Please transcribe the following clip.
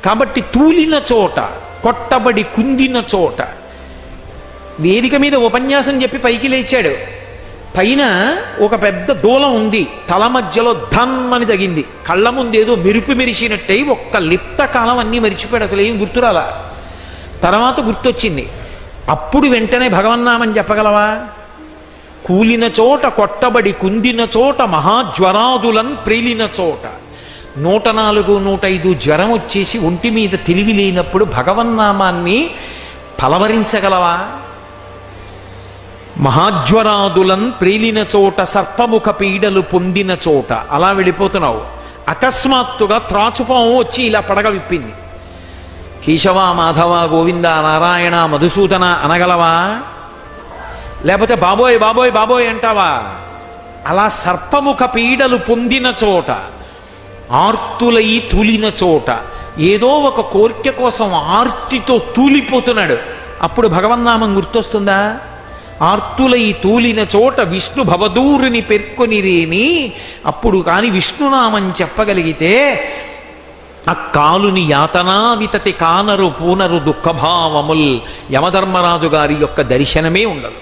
కాబట్టి తూలిన చోట, కొట్టబడి కుందిన చోట. వేదిక మీద ఉపన్యాసం చెప్పి పైకి లేచాడు. పైన ఒక పెద్ద దూలం ఉంది, తల మధ్యలో ధన్ అని తగింది. కళ్ళ ముందేదో మెరుపు మెరిసినట్టయి ఒక్క లిప్త కాలం అన్నీ మరిచిపోయాడు, అసలు ఏం గుర్తురాలా. తర్వాత గుర్తొచ్చింది. అప్పుడు వెంటనే భగవన్నామని చెప్పగలవా? కూలిన చోట, కొట్టబడి కుందిన చోట, మహాజ్వరాదులన్ ప్రేలిన చోట. 104, 105 జ్వరం వచ్చేసి ఒంటి మీద తెలివి లేనప్పుడు భగవన్నామాన్ని పలవరించగలవా? మహాజ్వరాదులన్ ప్రేలిన చోట, సర్పముఖ పీడలు పొందిన చోట. అలా వెళ్ళిపోతున్నావు. అకస్మాత్తుగా త్రాచుపాము వచ్చి ఇలా పడగ విప్పింది. కేశవ, మాధవ, గోవింద, నారాయణ, మధుసూదన అనగలవా? లేకపోతే బాబోయ్ బాబోయ్ బాబోయ్ అంటావా? అలా సర్పముఖ పీడలు పొందిన చోట, ఆర్తులై తూలిన చోట, ఏదో ఒక కోరిక కోసం ఆర్తితో తూలిపోతున్నాడు. అప్పుడు భగవన్నామం గుర్తొస్తుందా? ఆర్తులై తూలిన చోట విష్ణు భవదూరుని పేర్కొనిరేని. అప్పుడు కాని విష్ణునామం చెప్పగలిగితే అక్కాలుని యాతనా వితతి కానరు పూనరు దుఃఖభావముల్ యమధర్మరాజు గారి యొక్క దర్శనమే ఉండదు.